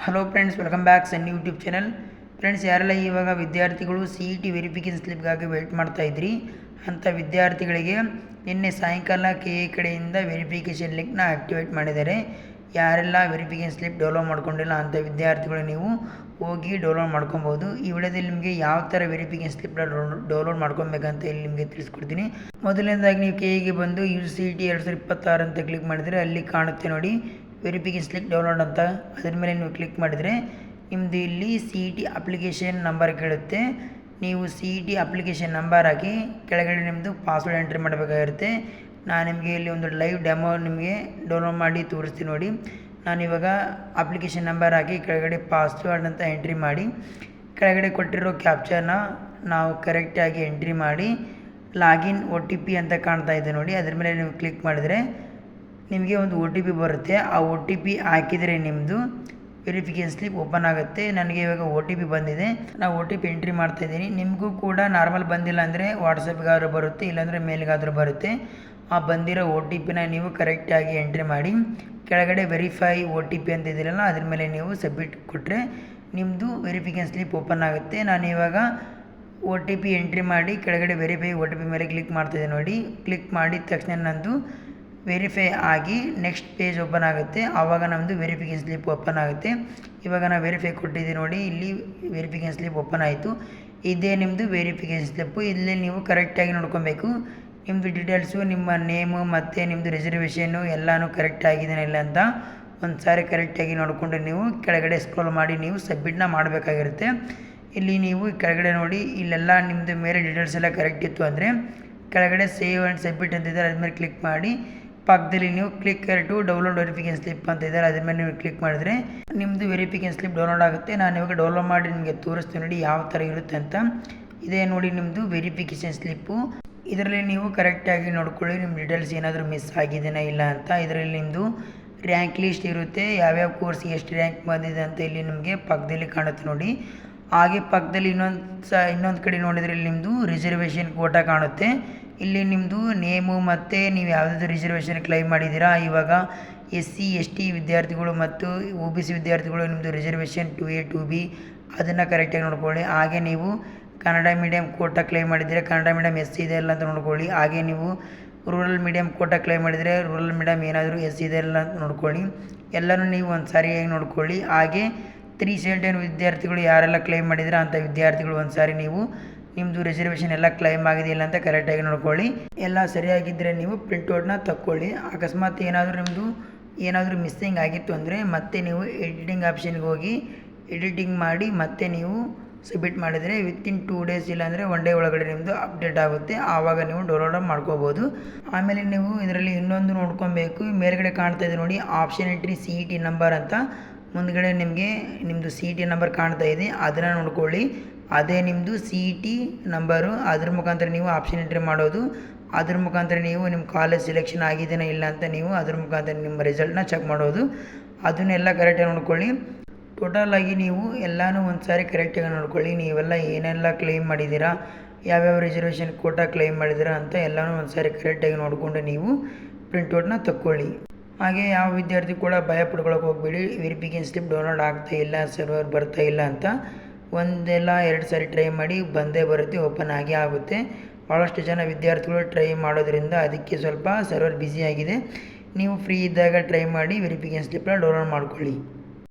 Hello friends, welcome back ಸನ್ YouTube channel. Friends, ಯಾರೆಲ್ಲ ಇವಾಗ ವಿದ್ಯಾರ್ಥಿಗಳು CET ವೆರಿಫಿಕೇಷನ್ ಸ್ಲಿಪ್ಗಾಗಿ ವೆಯ್ಟ್ ಮಾಡ್ತಾ ಇದ್ರಿ, ಅಂಥ ವಿದ್ಯಾರ್ಥಿಗಳಿಗೆ ನಿನ್ನೆ ಸಾಯಂಕಾಲ KE ಕಡೆಯಿಂದ ವೆರಿಫಿಕೇಷನ್ ಲಿಂಕ್ನ ಆ್ಯಕ್ಟಿವೇಟ್ ಮಾಡಿದ್ದಾರೆ. ಯಾರೆಲ್ಲ ವೆರಿಫಿಕೇಷನ್ ಸ್ಲಿಪ್ ಡೌನ್ಲೋಡ್ ಮಾಡ್ಕೊಂಡಿಲ್ಲ ಅಂಥ ವಿದ್ಯಾರ್ಥಿಗಳು ನೀವು ಹೋಗಿ ಡೌನ್ಲೋಡ್ ಮಾಡ್ಕೊಬೋದು. ಈ ವಿಡಿಯೋದಲ್ಲಿ ನಿಮಗೆ ಯಾವ ಥರ ವೆರಿಫಿಕೇಷನ್ ಸ್ಲಿಪ್ನ ಡೌನ್ಲೋಡ್ ಮಾಡ್ಕೊಬೇಕಂತ ಇಲ್ಲಿ ನಿಮಗೆ ತಿಳಿಸ್ಕೊಡ್ತೀನಿ. ಮೊದಲನೇದಾಗಿ ನೀವು KEಗೆ ಬಂದು CET 2026 ಅಂತ ಕ್ಲಿಕ್ ಮಾಡಿದರೆ ಅಲ್ಲಿ ಕಾಣುತ್ತೆ ನೋಡಿ ವೆರಿಫಿಕೇಷನ್ ಸ್ಲಿಪ್ ಡೌನ್ಲೋಡ್ ಅಂತ. ಅದ್ರ ಮೇಲೆ ನೀವು ಕ್ಲಿಕ್ ಮಾಡಿದರೆ ನಿಮ್ಮದು ಇಲ್ಲಿ CET ಅಪ್ಲಿಕೇಶನ್ ನಂಬರ್ ಕೇಳುತ್ತೆ. ನೀವು CET ಅಪ್ಲಿಕೇಶನ್ ನಂಬರ್ ಹಾಕಿ ಕೆಳಗಡೆ ನಿಮ್ಮದು ಪಾಸ್ವರ್ಡ್ ಎಂಟ್ರಿ ಮಾಡಬೇಕಾಗಿರುತ್ತೆ. ನಾನು ನಿಮಗೆ ಇಲ್ಲಿ ಒಂದು ಲೈವ್ ಡೆಮೋ ನಿಮಗೆ ಡೌನ್ಲೋಡ್ ಮಾಡಿ ತೋರಿಸ್ತೀನಿ ನೋಡಿ. ನಾನಿವಾಗ ಅಪ್ಲಿಕೇಶನ್ ನಂಬರ್ ಹಾಕಿ ಕೆಳಗಡೆ ಪಾಸ್ವರ್ಡ್ ಅಂತ ಎಂಟ್ರಿ ಮಾಡಿ ಕೆಳಗಡೆ ಕೊಟ್ಟಿರೋ ಕ್ಯಾಪ್ಚರ್ನ ನಾವು ಕರೆಕ್ಟಾಗಿ ಎಂಟ್ರಿ ಮಾಡಿ ಲಾಗಿನ್ OTP ಅಂತ ಕಾಣ್ತಾ ಇದೆ ನೋಡಿ, ಅದ್ರ ಮೇಲೆ ನೀವು ಕ್ಲಿಕ್ ಮಾಡಿದರೆ ನಿಮಗೆ ಒಂದು OTP ಬರುತ್ತೆ. ಆ OTP ಹಾಕಿದರೆ ನಿಮ್ಮದು ವೆರಿಫಿಕೇಷನ್ ಸ್ಲಿಪ್ ಓಪನ್ ಆಗುತ್ತೆ. ನನಗೆ ಇವಾಗ OTP ಬಂದಿದೆ, ನಾವು OTP ಎಂಟ್ರಿ ಮಾಡ್ತಾಯಿದ್ದೀನಿ. ನಿಮಗೂ ಕೂಡ ನಾರ್ಮಲ್ ಬಂದಿಲ್ಲ ಅಂದರೆ ವಾಟ್ಸಪ್ಗಾದ್ರೂ ಬರುತ್ತೆ, ಇಲ್ಲಾಂದರೆ ಮೇಲ್ಗಾದರೂ ಬರುತ್ತೆ. ಆ ಬಂದಿರೋ OTPನ ನೀವು ಕರೆಕ್ಟಾಗಿ ಎಂಟ್ರಿ ಮಾಡಿ ಕೆಳಗಡೆ ವೆರಿಫೈ OTP ಅಂತ ಇದಿರಲ್ಲ ಅದ್ರ ಮೇಲೆ ನೀವು ಸಬ್ಮಿಟ್ ಕೊಟ್ಟರೆ ನಿಮ್ಮದು ವೆರಿಫಿಕೇಷನ್ ಸ್ಲಿಪ್ ಓಪನ್ ಆಗುತ್ತೆ. ನಾನು ಇವಾಗ OTP ಎಂಟ್ರಿ ಮಾಡಿ ಕೆಳಗಡೆ ವೆರಿಫೈ OTP ಮೇಲೆ ಕ್ಲಿಕ್ ಮಾಡ್ತಿದ್ದೆ ನೋಡಿ. ಕ್ಲಿಕ್ ಮಾಡಿದ ತಕ್ಷಣ ನಂದು ವೆರಿಫೈ ಆಗಿ ನೆಕ್ಸ್ಟ್ ಪೇಜ್ ಓಪನ್ ಆಗುತ್ತೆ. ಆವಾಗ ನಮ್ಮದು ವೆರಿಫಿಕೇಷನ್ ಸ್ಲಿಪ್ ಓಪನ್ ಆಗುತ್ತೆ. ಇವಾಗ ನಾವು ವೆರಿಫೈ ಕೊಟ್ಟಿದ್ದೀವಿ ನೋಡಿ, ಇಲ್ಲಿ ವೆರಿಫಿಕೇಷನ್ ಸ್ಲಿಪ್ ಓಪನ್ ಆಯಿತು. ಇದೇ ನಿಮ್ಮದು ವೆರಿಫಿಕೇಷನ್ ಸ್ಲಿಪ್ಪು. ಇಲ್ಲೇ ನೀವು ಕರೆಕ್ಟಾಗಿ ನೋಡ್ಕೊಬೇಕು ನಿಮ್ಮದು ಡೀಟೇಲ್ಸು, ನಿಮ್ಮ ನೇಮು ಮತ್ತು ನಿಮ್ಮದು ರಿಸರ್ವೇಷನ್ನು ಎಲ್ಲನೂ ಕರೆಕ್ಟ್ ಆಗಿದೆಯಾ ಇಲ್ಲ ಅಂತ ಒಂದು ಸಾರಿ ಕರೆಕ್ಟಾಗಿ ನೋಡಿಕೊಂಡು ನೀವು ಕೆಳಗಡೆ ಸ್ಕ್ರೋಲ್ ಮಾಡಿ ನೀವು ಸಬ್ಮಿಟ್ನ ಮಾಡಬೇಕಾಗಿರುತ್ತೆ. ಇಲ್ಲಿ ನೀವು ಕೆಳಗಡೆ ನೋಡಿ, ಇಲ್ಲೆಲ್ಲ ನಿಮ್ಮದು ಮೇಲೆ ಡೀಟೇಲ್ಸ್ ಎಲ್ಲ ಕರೆಕ್ಟ್ ಇತ್ತು ಅಂದರೆ ಕೆಳಗಡೆ ಸೇವ್ ಆ್ಯಂಡ್ ಸಬ್ಮಿಟ್ ಅಂತಿದ್ದಾರೆ, ಅದ್ಮೇಲೆ ಕ್ಲಿಕ್ ಮಾಡಿ ಪಕ್ಕದಲ್ಲಿ ನೀವು click to download verification slip ಅಂತ ಇದ್ದಾರೆ, ಅದ್ರ ಮೇಲೆ ನೀವು ಕ್ಲಿಕ್ ಮಾಡಿದರೆ ನಿಮ್ಮದು ವೆರಿಫಿಕೇಷನ್ ಸ್ಲಿಪ್ ಡೌನ್ಲೋಡ್ ಆಗುತ್ತೆ. ನಾನು ಇವಾಗ ಡೌನ್ಲೋಡ್ ಮಾಡಿ ನಿಮಗೆ ತೋರಿಸ್ತೀನಿ ನೋಡಿ ಯಾವ ಥರ ಇರುತ್ತೆ ಅಂತ. ಇದೇ ನೋಡಿ ನಿಮ್ಮದು ವೆರಿಫಿಕೇಷನ್ ಸ್ಲಿಪ್ಪು. ಇದರಲ್ಲಿ ನೀವು ಕರೆಕ್ಟಾಗಿ ನೋಡ್ಕೊಳ್ಳಿ ನಿಮ್ಮ ಡೀಟೇಲ್ಸ್ ಏನಾದರೂ ಮಿಸ್ ಆಗಿದೆಯಾ ಇಲ್ಲ ಅಂತ. ಇದರಲ್ಲಿ ನಿಮ್ಮದು ರ್ಯಾಂಕ್ ಲಿಸ್ಟ್ ಇರುತ್ತೆ, ಯಾವ್ಯಾವ ಕೋರ್ಸ್ ಎಷ್ಟು ರ್ಯಾಂಕ್ ಬಂದಿದೆ ಅಂತ ಇಲ್ಲಿ ನಿಮಗೆ ಪಕ್ಕದಲ್ಲಿ ಕಾಣುತ್ತೆ ನೋಡಿ. ಹಾಗೆ ಪಕ್ಕದಲ್ಲಿ ಇನ್ನೊಂದು ಕಡೆ ನೋಡಿದರೆ ಇಲ್ಲಿ ನಿಮ್ಮದು ರಿಸರ್ವೇಷನ್ ಕೋಟಾ ಕಾಣುತ್ತೆ. ಇಲ್ಲಿ ನಿಮ್ಮದು ನೇಮು ಮತ್ತು ನೀವು ಯಾವುದಾದ್ರು ರಿಸರ್ವೇಷನ್ ಕ್ಲೈಮ್ ಮಾಡಿದ್ದೀರಾ. ಇವಾಗ SC ST ವಿದ್ಯಾರ್ಥಿಗಳು ಮತ್ತು OBC ವಿದ್ಯಾರ್ಥಿಗಳು ನಿಮ್ಮದು ರಿಸರ್ವೇಷನ್ 2A 2B ಅದನ್ನು ಕರೆಕ್ಟಾಗಿ ನೋಡ್ಕೊಳ್ಳಿ. ಹಾಗೆ ನೀವು ಕನ್ನಡ ಮೀಡಿಯಮ್ ಕೋಟಾ ಕ್ಲೈಮ್ ಮಾಡಿದರೆ ಕನ್ನಡ ಮೀಡಿಯಮ್ SC ಇದೆ ಇಲ್ಲ ಅಂತ ನೋಡ್ಕೊಳ್ಳಿ. ಹಾಗೆ ನೀವು ರೂರಲ್ ಮೀಡಿಯಮ್ ಕೋಟಾ ಕ್ಲೈಮ್ ಮಾಡಿದರೆ ರೂರಲ್ ಮೀಡಿಯಮ್ ಏನಾದರೂ SC ಇದೆ ಇಲ್ಲ ಅಂತ ನೋಡ್ಕೊಳ್ಳಿ. ಎಲ್ಲನೂ ನೀವು ಒಂದು ಸಾರಿಯಾಗಿ ನೋಡ್ಕೊಳ್ಳಿ. ಹಾಗೆ 371 ವಿದ್ಯಾರ್ಥಿಗಳು ಯಾರೆಲ್ಲ ಕ್ಲೈಮ್ ಮಾಡಿದರೆ ಅಂಥ ವಿದ್ಯಾರ್ಥಿಗಳು ಒಂದು ಸಾರಿ ನೀವು ನಿಮ್ಮದು ರಿಸರ್ವೇಷನ್ ಎಲ್ಲ ಕ್ಲೈಮ್ ಆಗಿದೆ ಇಲ್ಲ ಅಂತ ಕರೆಕ್ಟಾಗಿ ನೋಡ್ಕೊಳ್ಳಿ. ಎಲ್ಲ ಸರಿಯಾಗಿದ್ದರೆ ನೀವು ಪ್ರಿಂಟೌಟ್ನ ತಕ್ಕೊಳ್ಳಿ. ಅಕಸ್ಮಾತ್ ಏನಾದರೂ ಮಿಸ್ಸಿಂಗ್ ಆಗಿತ್ತು ಅಂದರೆ ಮತ್ತೆ ನೀವು ಎಡಿಟಿಂಗ್ ಆಪ್ಷನ್ಗೆ ಹೋಗಿ ಎಡಿಟಿಂಗ್ ಮಾಡಿ ಮತ್ತೆ ನೀವು ಸಬ್ಮಿಟ್ ಮಾಡಿದರೆ ವಿತಿನ್ 2 ಡೇಸ್ ಇಲ್ಲಾಂದರೆ 1 ಡೇ ಒಳಗಡೆ ನಿಮ್ಮದು ಅಪ್ಡೇಟ್ ಆಗುತ್ತೆ. ಆವಾಗ ನೀವು ಡೌನ್ಲೋಡ್ ಮಾಡ್ಕೋಬೋದು. ಆಮೇಲೆ ನೀವು ಇದರಲ್ಲಿ ಇನ್ನೊಂದು ನೋಡ್ಕೊಬೇಕು, ಮೇಲ್ಗಡೆ ಕಾಣ್ತಾ ಇದೆ ನೋಡಿ ಆಪ್ಷನ್ ಎಂಟ್ರಿ CET ನಂಬರ್ ಅಂತ. ಮುಂದ್ಗಡೆ ನಿಮಗೆ ನಿಮ್ಮದು CET ನಂಬರ್ ಕಾಣ್ತಾ ಇದೆ, ಅದನ್ನು ನೋಡ್ಕೊಳ್ಳಿ. ಅದೇ ನಿಮ್ಮದು CET ನಂಬರು, ಅದ್ರ ಮುಖಾಂತರ ನೀವು ಆಪ್ಷನ್ ಎಂಟ್ರಿ ಮಾಡೋದು. ಅದ್ರ ಮುಖಾಂತರ ನೀವು ನಿಮ್ಮ ಕಾಲೇಜ್ ಸೆಲೆಕ್ಷನ್ ಆಗಿದೆಯಾ ಇಲ್ಲ ಅಂತ ನೀವು ಅದ್ರ ಮುಖಾಂತರ ನಿಮ್ಮ ರಿಸಲ್ಟ್ನ ಚೆಕ್ ಮಾಡೋದು. ಅದನ್ನೆಲ್ಲ ಕರೆಕ್ಟಾಗಿ ನೋಡ್ಕೊಳ್ಳಿ. ಟೋಟಲಾಗಿ ನೀವು ಎಲ್ಲನೂ ಒಂದು ಸಾರಿ ಕರೆಕ್ಟಾಗಿ ನೋಡ್ಕೊಳ್ಳಿ. ನೀವೆಲ್ಲ ಏನೆಲ್ಲ ಕ್ಲೈಮ್ ಮಾಡಿದ್ದೀರಾ, ಯಾವ್ಯಾವ ರಿಸರ್ವೇಷನ್ ಕೋಟಾ ಕ್ಲೈಮ್ ಮಾಡಿದ್ದೀರಾ ಅಂತ ಎಲ್ಲನೂ ಒಂದು ಸಾರಿ ಕರೆಕ್ಟಾಗಿ ನೋಡಿಕೊಂಡು ನೀವು ಪ್ರಿಂಟೌಟ್ನ ತಕ್ಕೊಳ್ಳಿ. ಹಾಗೆ ಯಾವ ವಿದ್ಯಾರ್ಥಿ ಕೂಡ ಭಯ ಪಡ್ಕೊಳಕ್ಕೆ ಹೋಗಬೇಡಿ. ವೆರಿಫಿಕೇಷನ್ ಸ್ಲಿಪ್ ಡೌನ್ಲೋಡ್ ಆಗ್ತಾ ಇಲ್ಲ, ಸರ್ವರ್ ಬರ್ತಾ ಇಲ್ಲ ಅಂತ ಒಂದೆಲ್ಲ 2 ಸಾರಿ ಟ್ರೈ ಮಾಡಿ ಬಂದೇ ಬರುತ್ತೆ, ಓಪನ್ ಆಗೇ ಆಗುತ್ತೆ. ಭಾಳಷ್ಟು ಜನ ವಿದ್ಯಾರ್ಥಿಗಳು ಟ್ರೈ ಮಾಡೋದ್ರಿಂದ ಅದಕ್ಕೆ ಸ್ವಲ್ಪ ಸರ್ವರ್ ಬ್ಯುಸಿ ಆಗಿದೆ. ನೀವು ಫ್ರೀ ಇದ್ದಾಗ ಟ್ರೈ ಮಾಡಿ ವೆರಿಫಿಕೇಷನ್ ಸ್ಲಿಪ್ನ ಡೌನ್ಲೋಡ್ ಮಾಡ್ಕೊಳ್ಳಿ.